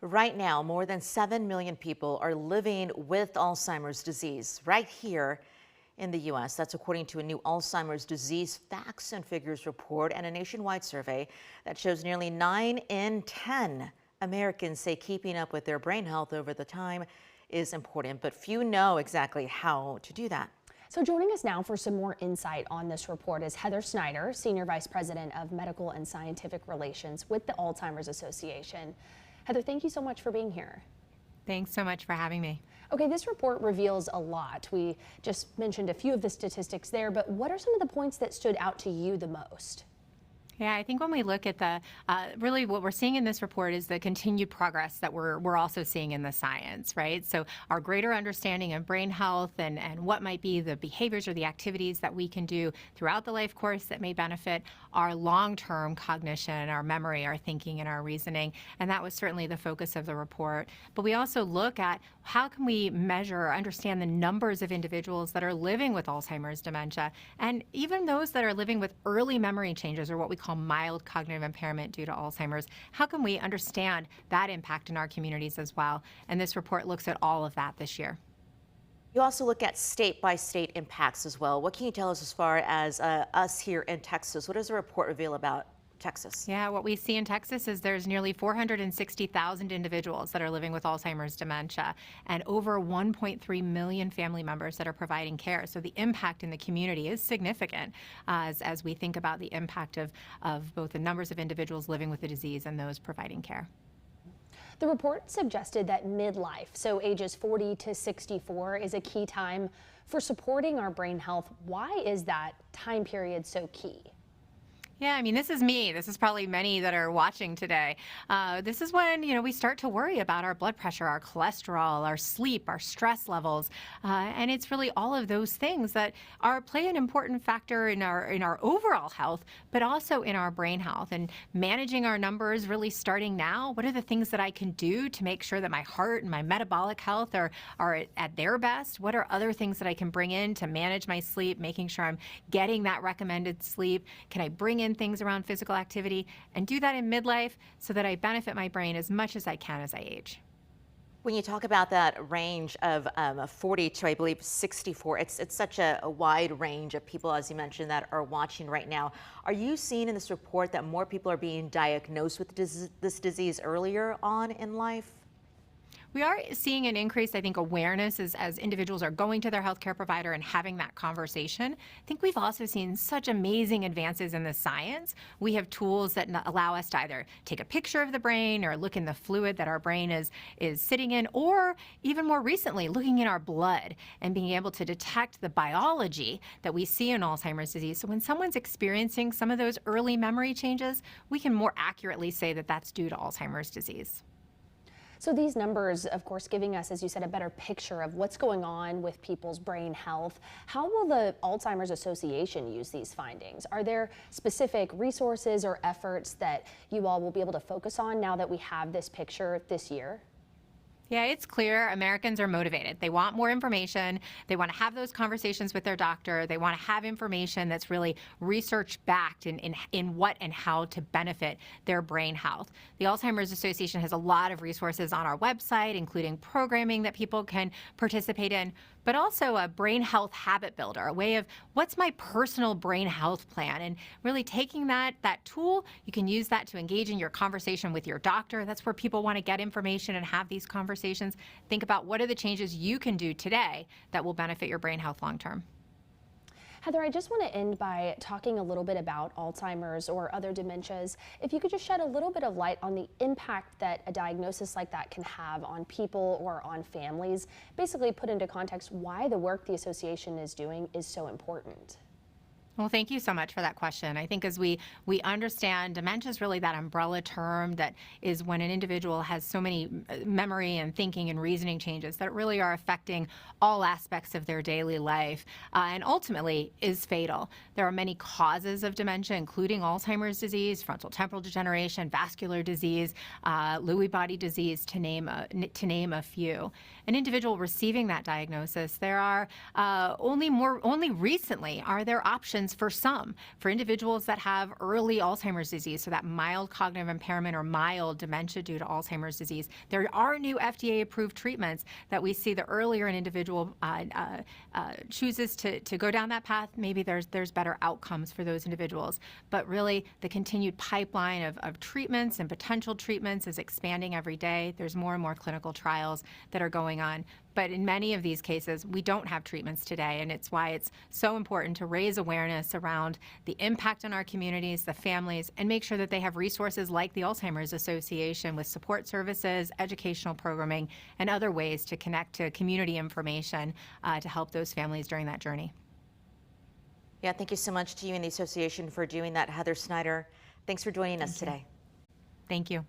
Right now, more than 7 million people are living with Alzheimer's disease right here in the U.S. That's according to a new Alzheimer's disease facts and figures report and a nationwide survey that shows nearly 9 in 10 Americans say keeping up with their brain health over the time is important, but few know exactly how to do that. So joining us now for some more insight on this report is Heather Snyder, Senior Vice President of Medical and Scientific Relations with the Alzheimer's Association. Heather, thank you so much for being here. Thanks so much for having me. Okay, this report reveals a lot. We just mentioned a few of the statistics there, but what are some of the points that stood out to you the most? Yeah, I think when we look at the, really what we're seeing in this report is the continued progress that we're also seeing in the science, right? So our greater understanding of brain health and what might be the behaviors or the activities that we can do throughout the life course that may benefit our long-term cognition, our memory, our thinking, and our reasoning. And that was certainly the focus of the report. But we also look at how can we measure or understand the numbers of individuals that are living with Alzheimer's dementia, and even those that are living with early memory changes, or what we call mild cognitive impairment due to Alzheimer's. How can we understand that impact in our communities as well? And this report looks at all of that this year. You also look at state-by-state impacts as well. What can you tell us as far as us here in Texas? What does the report reveal about Texas? Yeah, what we see in Texas is there's nearly 460,000 individuals that are living with Alzheimer's dementia and over 1.3 million family members that are providing care. So the impact in the community is significant as we think about the impact of both the numbers of individuals living with the disease and those providing care. The report suggested that midlife, so ages 40 to 64, is a key time for supporting our brain health. Why is that time period so key? Yeah, I mean, this is me. This is probably many that are watching today. This is when, we start to worry about our blood pressure, our cholesterol, our sleep, our stress levels. And it's really all of those things that play an important factor in our overall health, but also in our brain health. And managing our numbers really starting now. What are the things that I can do to make sure that my heart and my metabolic health are at their best? What are other things that I can bring in to manage my sleep, making sure I'm getting that recommended sleep? Can I bring in things around physical activity and do that in midlife so that I benefit my brain as much as I can as I age? When you talk about that range of 40 to, I believe, 64, it's such a wide range of people, as you mentioned, that are watching right now. Are you seeing in this report that more people are being diagnosed with this disease earlier on in life? We are seeing an increase, I think, awareness as individuals are going to their healthcare provider and having that conversation. I think we've also seen such amazing advances in the science. We have tools that allow us to either take a picture of the brain or look in the fluid that our brain is sitting in, or even more recently, looking in our blood and being able to detect the biology that we see in Alzheimer's disease. So when someone's experiencing some of those early memory changes, we can more accurately say that that's due to Alzheimer's disease. So these numbers, of course, giving us, as you said, a better picture of what's going on with people's brain health. How will the Alzheimer's Association use these findings? Are there specific resources or efforts that you all will be able to focus on now that we have this picture this year? Yeah, it's clear Americans are motivated. They want more information. They want to have those conversations with their doctor. They want to have information that's really research-backed in what and how to benefit their brain health. The Alzheimer's Association has a lot of resources on our website, including programming that people can participate in, but also a brain health habit builder, a way of what's my personal brain health plan, and really taking that tool, you can use that to engage in your conversation with your doctor. That's where people want to get information and have these conversations. Think about what are the changes you can do today that will benefit your brain health long term. Heather, I just want to end by talking a little bit about Alzheimer's or other dementias. If you could just shed a little bit of light on the impact that a diagnosis like that can have on people or on families, basically put into context why the work the association is doing is so important. Well, thank you so much for that question. I think as we understand, dementia is really that umbrella term that is when an individual has so many memory and thinking and reasoning changes that really are affecting all aspects of their daily life and ultimately is fatal. There are many causes of dementia, including Alzheimer's disease, frontal temporal degeneration, vascular disease, Lewy body disease, to name a few. An individual receiving that diagnosis, there are only recently are there options treatments for some. For individuals that have early Alzheimer's disease, so that mild cognitive impairment or mild dementia due to Alzheimer's disease, there are new FDA-approved treatments that we see the earlier an individual chooses to go down that path, maybe there's better outcomes for those individuals. But really, the continued pipeline of treatments and potential treatments is expanding every day. There's more and more clinical trials that are going on. But in many of these cases, we don't have treatments today, and it's why it's so important to raise awareness around the impact on our communities, the families, and make sure that they have resources like the Alzheimer's Association with support services, educational programming, and other ways to connect to community information to help those families during that journey. Yeah, thank you so much to you and the association for doing that. Heather Snyder, thanks for joining us today. Thank you.